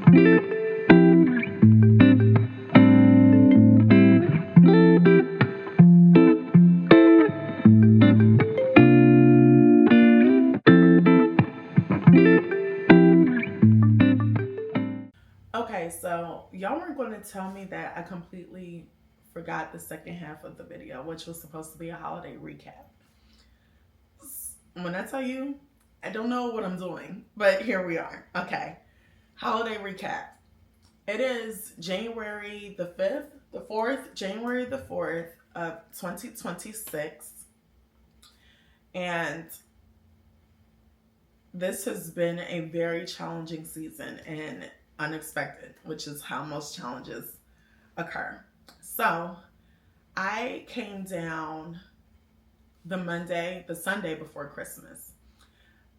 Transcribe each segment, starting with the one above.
Okay, so y'all were going to tell me that I completely forgot the second half of the video, which was supposed to be a holiday recap. When I tell you, I don't know what I'm doing, but here we are. Okay, holiday recap. It is January the 5th, the 4th, January the 4th of 2026. And this has been a very challenging season and unexpected, which is how most challenges occur. So I came down the Sunday before Christmas.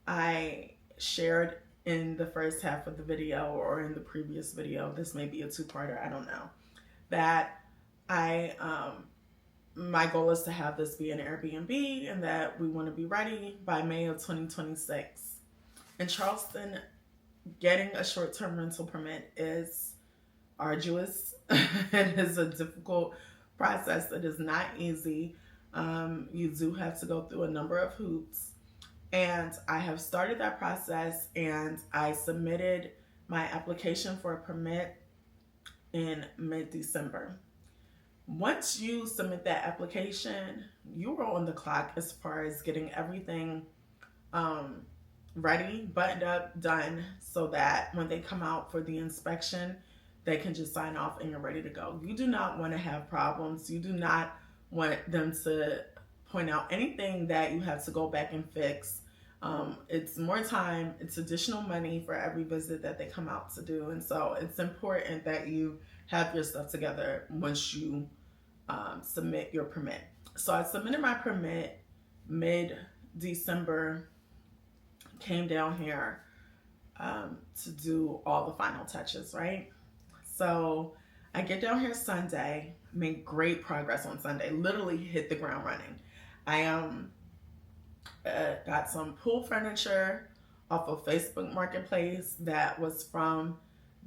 I shared in the first half of the video or in the previous video, this may be a two-parter, I don't know, that my goal is to have this be an Airbnb and that we want to be ready by May of 2026. In Charleston, getting a short-term rental permit is arduous. It is a difficult process. It is not easy. You do have to go through a number of hoops. And I have started that process, and I submitted my application for a permit in mid-December. Once you submit that application, you are on the clock as far as getting everything ready, buttoned up, done, so that when they come out for the inspection, they can just sign off and you're ready to go. You do not want to have problems. You do not want them to point out anything that you have to go back and fix. It's more time, it's additional money for every visit that they come out to do. And so it's important that you have your stuff together once you submit your permit. So I submitted my permit mid-December, came down here to do all the final touches, right? So I get down here Sunday, made great progress on Sunday, literally hit the ground running. I got some pool furniture off of Facebook Marketplace that was from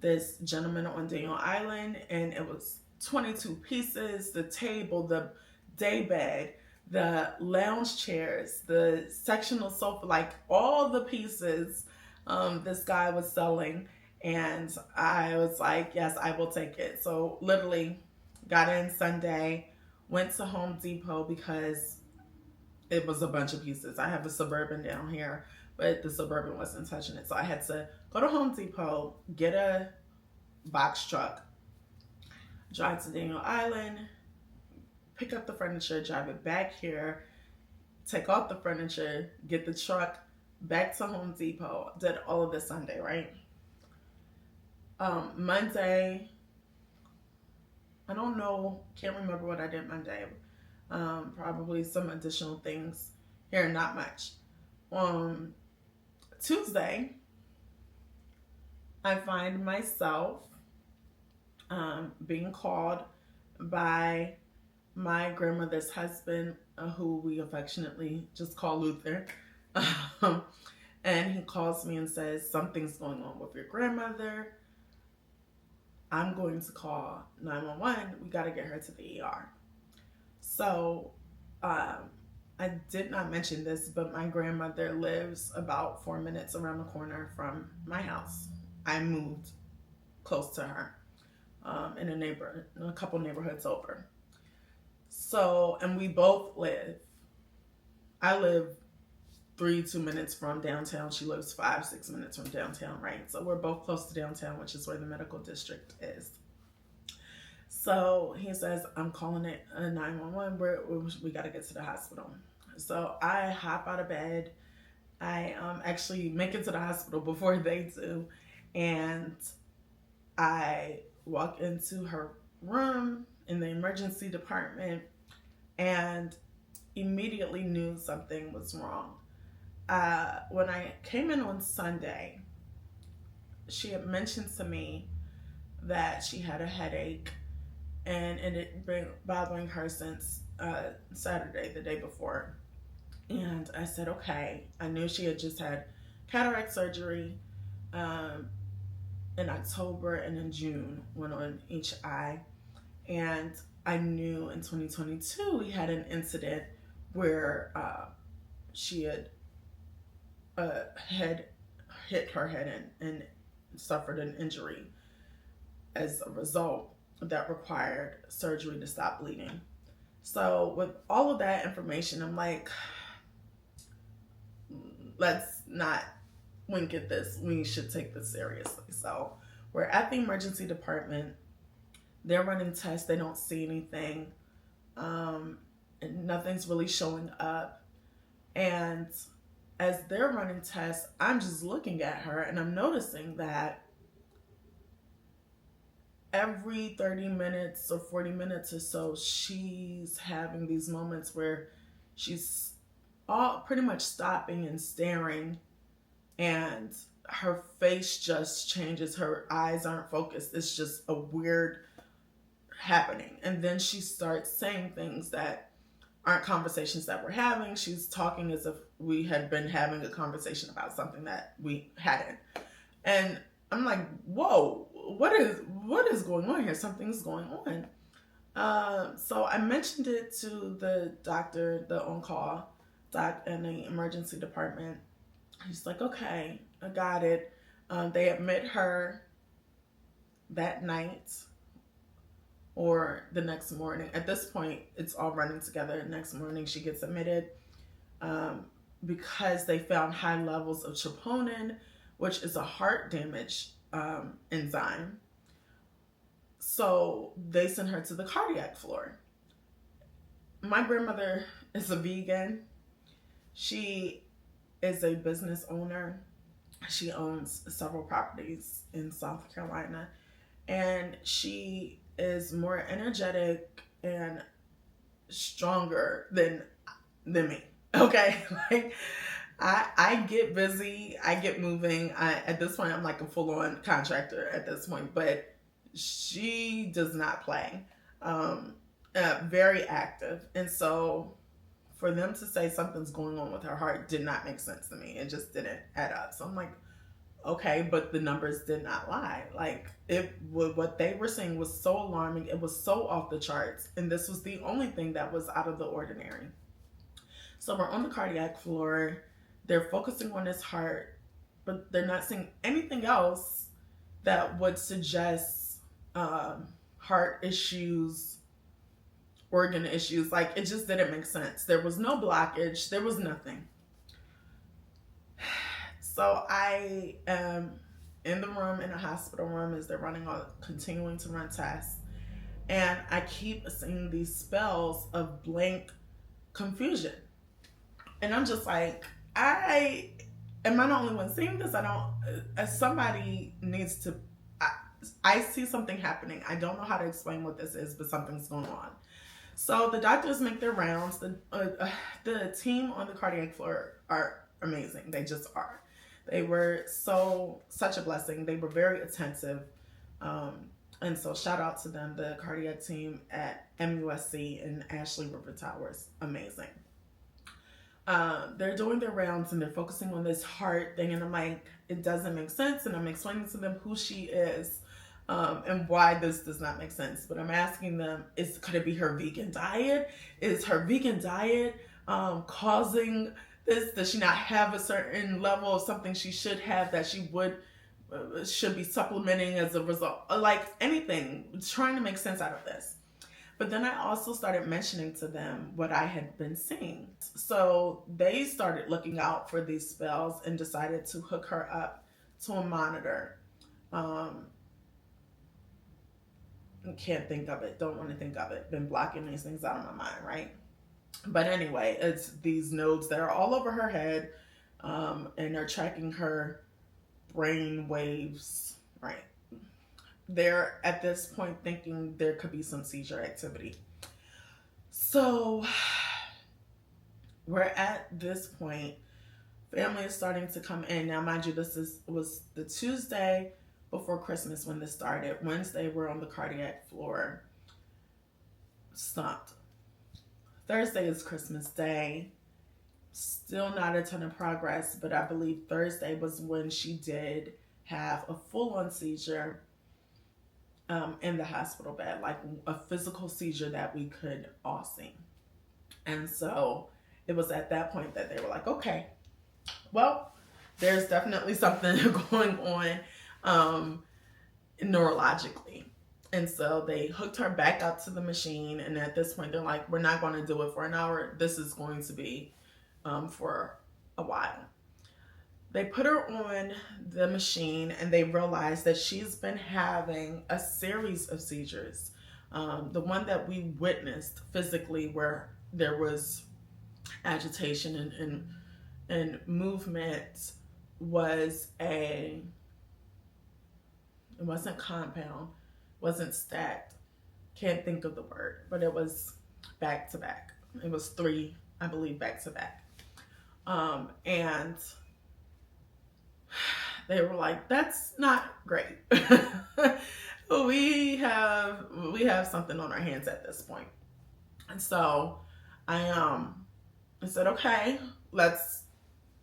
this gentleman on Daniel Island, and it was 22 pieces, the table, the day bed, the lounge chairs, the sectional sofa, like all the pieces this guy was selling. And I was like, yes, I will take it. So literally got in Sunday, went to Home Depot because it was a bunch of pieces. I have a Suburban down here, but the Suburban wasn't touching it. So I had to go to Home Depot, get a box truck, drive to Daniel Island, pick up the furniture, drive it back here, take off the furniture, get the truck back to Home Depot. Did all of this Sunday, right? Monday, I don't know, can't remember what I did Monday. Probably some additional things here, not much. Tuesday, I find myself being called by my grandmother's husband, who we affectionately just call Luther. And he calls me and says, something's going on with your grandmother. I'm going to call 911. We got to get her to the ER. So I did not mention this, but my grandmother lives about 4 minutes around the corner from my house. I moved close to her in a couple neighborhoods over. So, and we both I live 2 minutes from downtown. She lives 5-6 minutes from downtown, right? So we're both close to downtown, which is where the medical district is. So he says, I'm calling it a 911. We got to get to the hospital. So I hop out of bed. I actually make it to the hospital before they do. And I walk into her room in the emergency department and immediately knew something was wrong. When I came in on Sunday, she had mentioned to me that she had a headache and it had been bothering her since Saturday, the day before. And I said, okay. I knew she had just had cataract surgery. in October and in June, went on each eye. And I knew in 2022 we had an incident where she had hit her head and suffered an injury as a result that required surgery to stop bleeding. So with all of that information, I'm like, let's not wink at this. We should take this seriously. So we're at the emergency department. They're running tests. They don't see anything. And nothing's really showing up. And as they're running tests, I'm just looking at her and I'm noticing that every 30 minutes or 40 minutes or so, she's having these moments where she's all pretty much stopping and staring, and her face just changes. Her eyes aren't focused. It's just a weird happening. And then she starts saying things that aren't conversations that we're having. She's talking as if we had been having a conversation about something that we hadn't. And I'm like, whoa, what is going on here? Something's going on. So I mentioned it to the doctor, the on-call doc in the emergency department. He's like, okay, I got it. They admit her that night or the next morning. At this point, it's all running together. Next morning, she gets admitted because they found high levels of troponin, which is a heart damage enzyme. So they sent her to the cardiac floor. My grandmother is a vegan. She is a business owner. She owns several properties in South Carolina, and she is more energetic and stronger than me. Okay, like I get busy, I get moving. At this point, I'm like a full-on contractor at this point, but she does not play. Very active, and so for them to say something's going on with her heart did not make sense to me. It just didn't add up. So I'm like, okay, but the numbers did not lie. Like, what they were saying was so alarming. It was so off the charts. And this was the only thing that was out of the ordinary. So we're on the cardiac floor. They're focusing on his heart, but they're not seeing anything else that would suggest heart issues, organ issues. Like, it just didn't make sense. There was no blockage. There was nothing. So I am in the room, in the hospital room, as they're continuing to run tests. And I keep seeing these spells of blank confusion. And I'm just like, am I the only one seeing this? Somebody needs to, I see something happening. I don't know how to explain what this is, but something's going on. So the doctors make their rounds. The team on the cardiac floor are amazing. They just are. They were such a blessing. They were very attentive. And so shout out to them, the cardiac team at MUSC and Ashley River Towers. Amazing. They're doing their rounds and they're focusing on this heart thing. And I'm like, it doesn't make sense. And I'm explaining to them who she is. And why this does not make sense. But I'm asking them, could it be her vegan diet? Is her vegan diet causing this? Does she not have a certain level of something she should have that she should be supplementing as a result? Like, anything, trying to make sense out of this. But then I also started mentioning to them what I had been seeing. So they started looking out for these spells and decided to hook her up to a monitor. Can't think of it, don't want to think of it, been blocking these things out of my mind, right? But anyway, it's these nodes that are all over her head, and they're tracking her brain waves, right? They're at this point thinking there could be some seizure activity. So we're at this point, family is starting to come in. Now, mind you, was the Tuesday before Christmas when this started. Wednesday, we're on the cardiac floor, stumped. Thursday is Christmas Day. Still not a ton of progress, but I believe Thursday was when she did have a full-on seizure in the hospital bed, like a physical seizure that we could all see. And so it was at that point that they were like, okay, well, there's definitely something going on neurologically. And so they hooked her back up to the machine. And at this point, they're like, we're not going to do it for an hour. This is going to be for a while. They put her on the machine and they realized that she's been having a series of seizures. The one that we witnessed physically, where there was agitation and movement, was it wasn't compound, wasn't stacked. Can't think of the word, but it was back to back. It was 3, I believe, back to back. And they were like, that's not great. we have something on our hands at this point. And so I said, okay,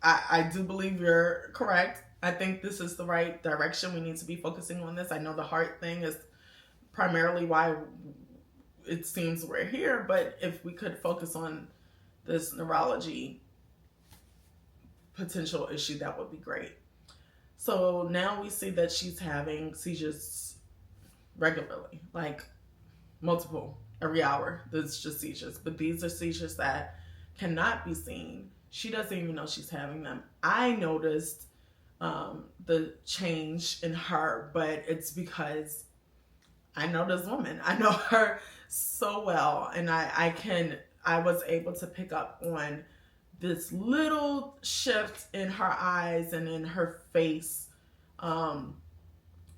I do believe you're correct. I think this is the right direction. We need to be focusing on this. I know the heart thing is primarily why it seems we're here, but if we could focus on this neurology potential issue, that would be great. So now we see that she's having seizures regularly, like multiple, every hour. There's just seizures, but these are seizures that cannot be seen. She doesn't even know she's having them. I noticed the change in her, but it's because I know this woman. I know her so well, and I was able to pick up on this little shift in her eyes and in her face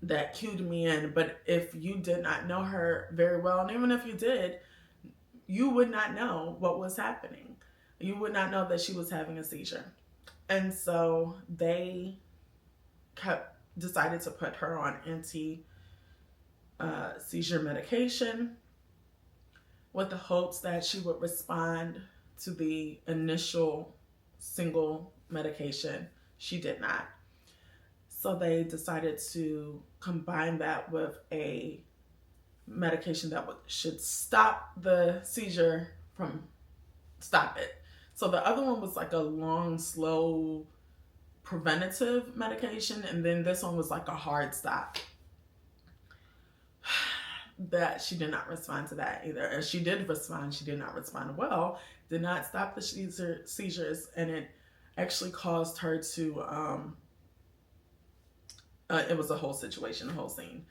that cued me in. But if you did not know her very well, and even if you did, you would not know what was happening. You would not know that she was having a seizure. And so they decided to put her on anti-seizure medication with the hopes that she would respond to the initial single medication. She did not. So they decided to combine that with a medication that should stop the seizure from stop it. So the other one was like a long, slow preventative medication, and then this one was like a hard stop. That she did not respond to that either. And she did respond, she did not respond well, did not stop the seizures, and it actually caused her to, it was a whole situation, a whole scene.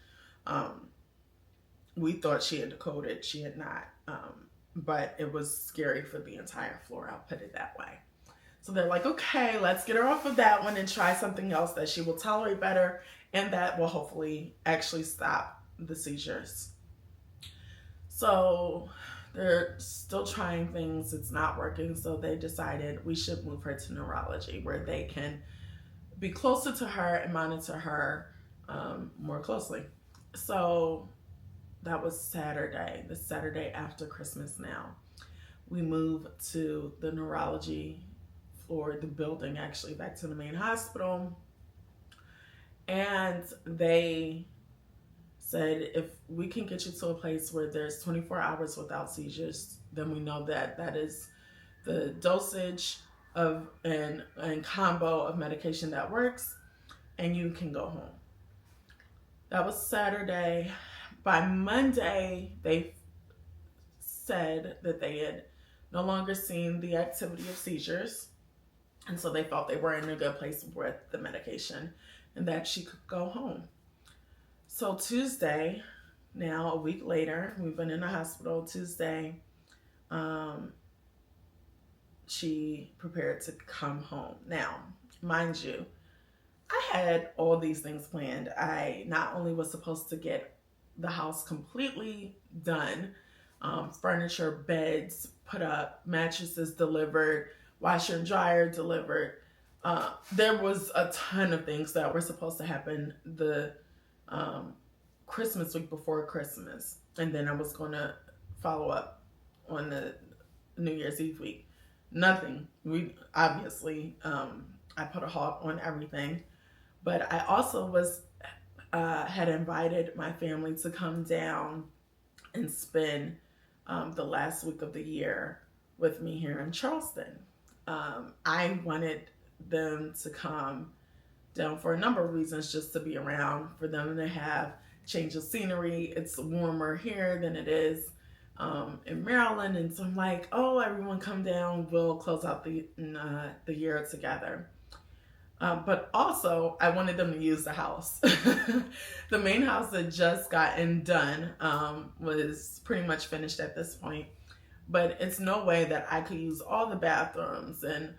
We thought she had decoded, she had not, but it was scary for the entire floor, I'll put it that way. So they're like, okay, let's get her off of that one and try something else that she will tolerate better and that will hopefully actually stop the seizures. So they're still trying things. It's not working. So they decided we should move her to neurology, where they can be closer to her and monitor her more closely. So that was Saturday, the Saturday after Christmas now. We moved to the neurology floor, the building actually, back to the main hospital. And they said, if we can get you to a place where there's 24 hours without seizures, then we know that that is the dosage of and combo of medication that works, and you can go home. That was Saturday. By Monday, they said that they had no longer seen the activity of seizures, and so they felt they were in a good place with the medication and that she could go home. So Tuesday, now a week later, we've been in the hospital. Tuesday, she prepared to come home. Now, mind you, I had all these things planned. I not only was supposed to get the house completely done, furniture, beds put up, mattresses delivered, washer and dryer delivered. There was a ton of things that were supposed to happen the Christmas week before Christmas. And then I was going to follow up on the New Year's Eve week. Nothing. We obviously, I put a halt on everything. But I also was had invited my family to come down and spend the last week of the year with me here in Charleston. I wanted them to come down for a number of reasons, just to be around, for them to have change of scenery. It's warmer here than it is in Maryland, and so I'm like, oh, everyone come down. We'll close out the year together. But also, I wanted them to use the house. The main house had just gotten done, was pretty much finished at this point. But it's no way that I could use all the bathrooms and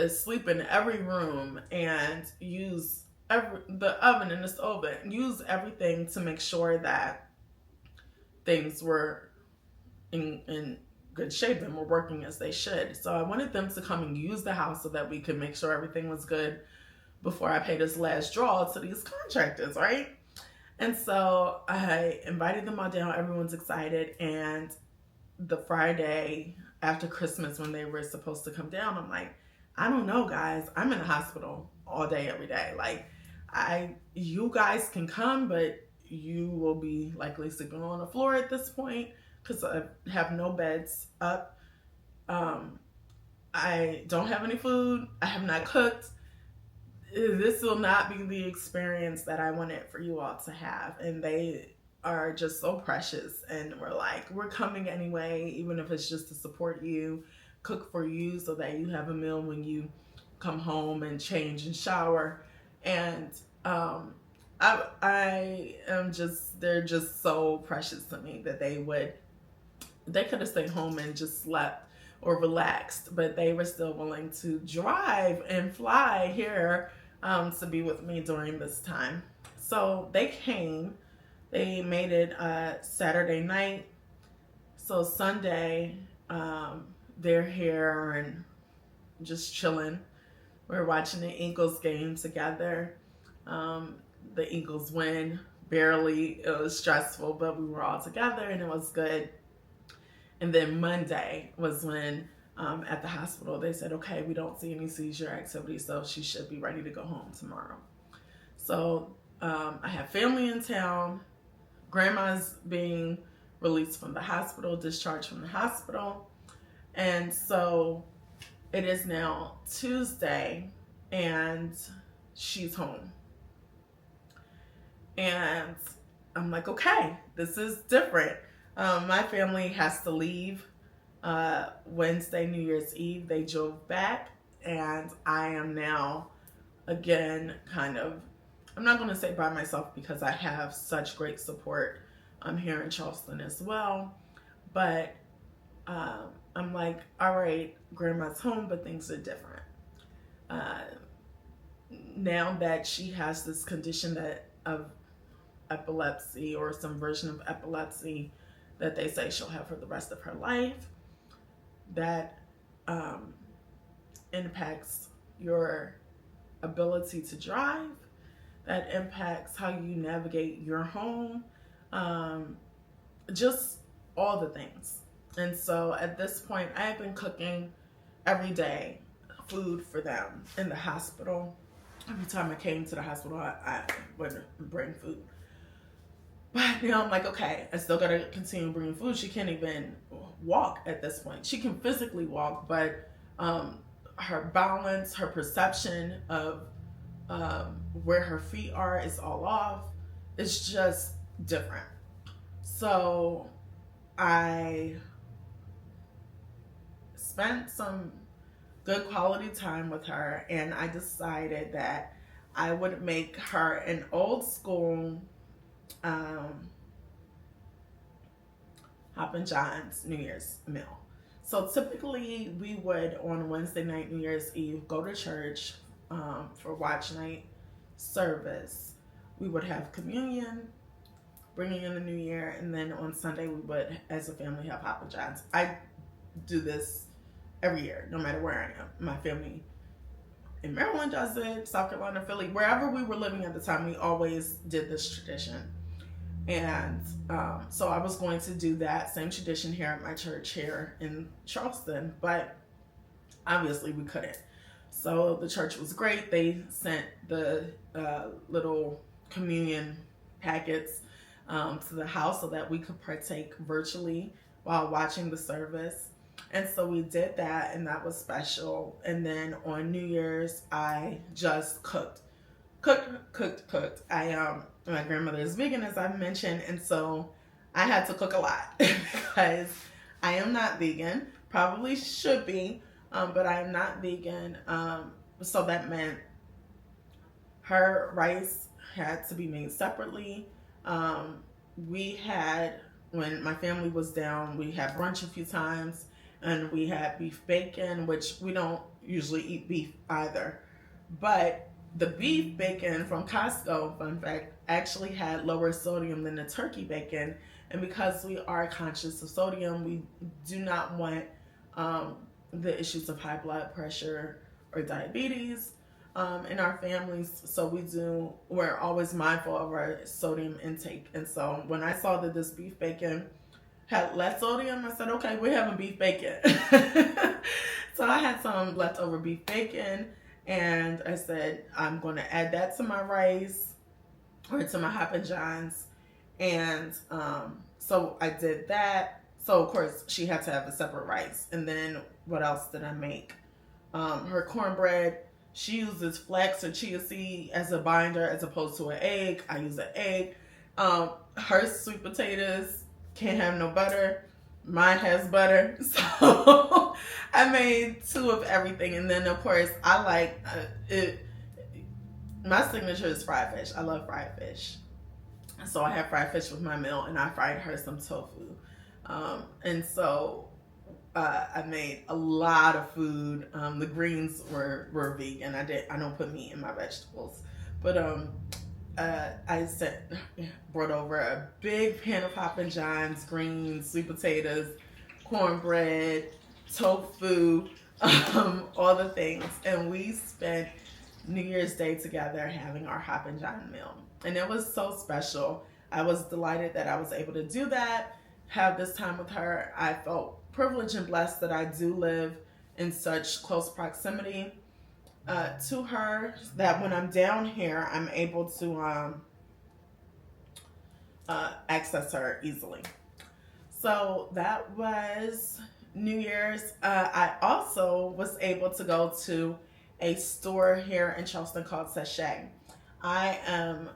sleep in every room and use the oven and the stove, and use everything to make sure that things were in good shape and were working as they should. So I wanted them to come and use the house so that we could make sure everything was good before I paid this last draw to these contractors, right? And so I invited them all down. Everyone's excited. And the Friday after Christmas, when they were supposed to come down, I'm like, I don't know, guys. I'm in the hospital all day, every day. Like, you guys can come, but you will be likely sleeping on the floor at this point, because I have no beds up. I don't have any food. I have not cooked. This will not be the experience that I wanted for you all to have. And they are just so precious. And we're like, we're coming anyway, even if it's just to support you, cook for you so that you have a meal when you come home and change and shower. And I am just, they're just so precious to me that they could have stayed home and just slept or relaxed, but they were still willing to drive and fly here to be with me during this time. So they came. They made it Saturday night. So Sunday, they're here and just chilling. We're watching the Eagles game together. The Eagles win barely. It was stressful, but we were all together and it was good. And then Monday was when at the hospital they said, okay, we don't see any seizure activity, so she should be ready to go home tomorrow. So I have family in town. Grandma's being released from the hospital, discharged from the hospital. And so it is now Tuesday and she's home. And I'm like, okay, this is different. My family has to leave Wednesday, New Year's Eve. They drove back, and I am now, again, kind of, I'm not going to say by myself because I have such great support here in Charleston as well. But I'm like, all right, Grandma's home, but things are different. Now that she has this condition of epilepsy, or some version of epilepsy, that they say she'll have for the rest of her life, that impacts your ability to drive, that impacts how you navigate your home, just all the things. And so at this point, I have been cooking every day food for them in the hospital. Every time I came to the hospital, I would bring food. But now I'm like, okay, I still gotta continue bringing food. She can't even walk at this point. She can physically walk, but her balance, her perception of where her feet are is all off. It's just different. So I spent some good quality time with her, and I decided that I would make her an old school Hoppin' John's New Year's meal. So typically we would, on Wednesday night, New Year's Eve, go to church for watch night service. We would have communion, bringing in the new year, and then on Sunday we would, as a family, have Hoppin' John's. I do this every year, no matter where I am. My family in Maryland does it, South Carolina, Philly, wherever we were living at the time, we always did this tradition. And so I was going to do that same tradition here at my church here in Charleston, but obviously we couldn't. So the church was great. They sent the little communion packets to the house so that we could partake virtually while watching the service. And so we did that, and that was special. And then on New Year's, I just cooked. My grandmother is vegan, as I've mentioned, and so I had to cook a lot because I am not vegan. Probably should be, but I am not vegan. So that meant her rice had to be made separately. We had, when my family was down, we had brunch a few times, and we had beef bacon, which we don't usually eat beef either. But the beef bacon from Costco, fun fact, actually had lower sodium than the turkey bacon. And because we are conscious of sodium, we do not want the issues of high blood pressure or diabetes in our families. So we're always mindful of our sodium intake. And so when I saw that this beef bacon had less sodium, I said, okay, we're having beef bacon. So I had some leftover beef bacon, and I said, I'm going to add that to my rice or to my Hop and Johns. And so I did that. So, of course, she had to have a separate rice. And then what else did I make? Her cornbread, she uses flax or chia seed as a binder as opposed to an egg. I use an egg. Her sweet potatoes can't have no butter. Mine has butter. So I made two of everything. And then, of course, I like it. My signature is fried fish. I love fried fish. So I had fried fish with my meal, and I fried her some tofu. And so I made a lot of food. The greens were vegan. I don't put meat in my vegetables, but brought over a big pan of Hop and Johns, greens, sweet potatoes, cornbread, tofu, all the things, and we spent New Year's Day together having our Hop and John meal, and it was so special. I was delighted that I was able to do that, have this time with her. I felt privileged and blessed that I do live in such close proximity to her, that when I'm down here, I'm able to access her easily. So that was New Year's. I also was able to go to a store here in Charleston called Sachet. I am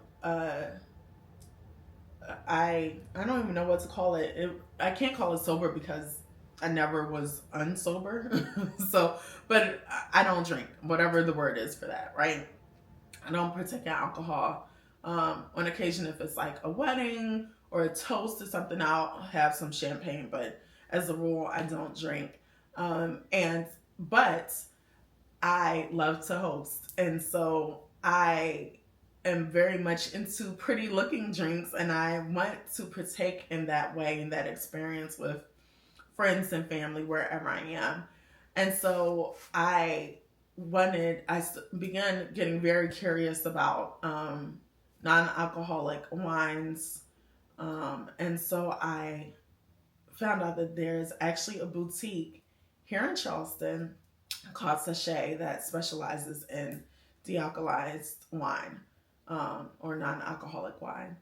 I don't even know what to call it. I can't call it sober because I never was unsober. So, but I don't drink, whatever the word is for that, right? I don't partake in alcohol. On occasion, if it's like a wedding or a toast or something, I'll have some champagne. But as a rule, I don't drink. But I love to host, and so I am very much into pretty looking drinks, and I want to partake in that way, in that experience with friends and family wherever I am. And so began getting very curious about non-alcoholic wines. And so I found out that there's actually a boutique here in Charleston called Sachet that specializes in dealcoholized wine, or non-alcoholic wine.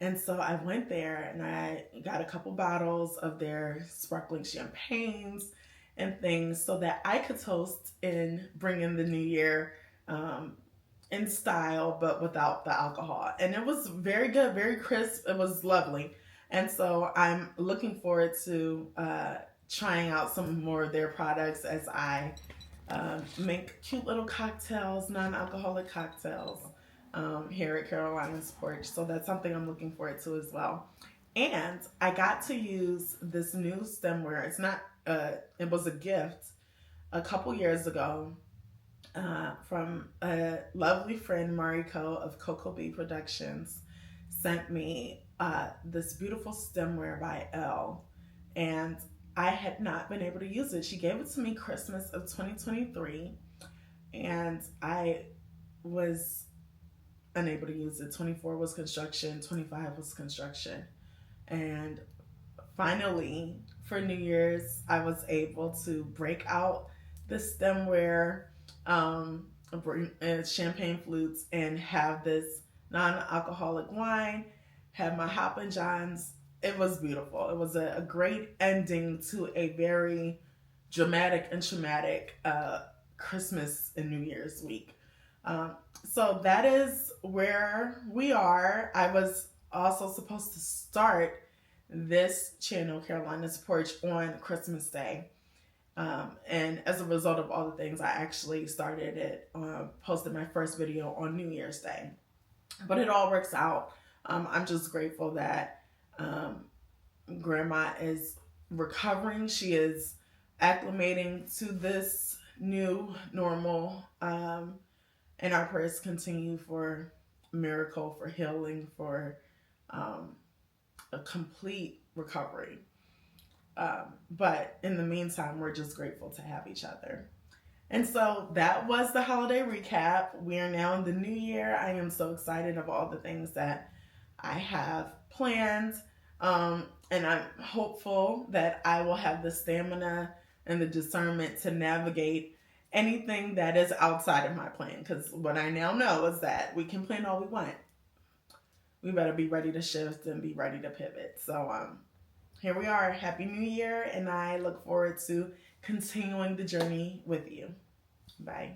And so I went there and I got a couple bottles of their sparkling champagnes and things so that I could toast and bring in the new year in style, but without the alcohol. And it was very good, very crisp. It was lovely. And so I'm looking forward to trying out some more of their products as I make cute little cocktails, non-alcoholic cocktails here at Carolina's Porch. So that's something I'm looking forward to as well. And I got to use this new stemware. It was a gift a couple years ago from a lovely friend, Mariko of Cocoa Bee Productions, sent me this beautiful stemware by Elle. And I had not been able to use it. She gave it to me Christmas of 2023, and I was unable to use it. 24 was construction, 25 was construction. And finally, for New Year's, I was able to break out the stemware champagne flutes, and have this non-alcoholic wine, have my Hoppin' Johns. It was beautiful. It was a great ending to a very dramatic and traumatic Christmas and New Year's week. Um, so that is where we are. I was also supposed to start this channel, Carolina's Porch, on Christmas Day. And as a result of all the things, I actually started it, posted my first video on New Year's Day. But it all works out. I'm just grateful that Grandma is recovering. She is acclimating to this new normal. And our prayers continue for miracle, for healing, for um, a complete recovery. But in the meantime, we're just grateful to have each other. And so that was the holiday recap. We are now in the new year. I am so excited of all the things that I have planned. And I'm hopeful that I will have the stamina and the discernment to navigate anything that is outside of my plan. Because what I now know is that we can plan all we want. We better be ready to shift and be ready to pivot. So here we are. Happy New Year. And I look forward to continuing the journey with you. Bye.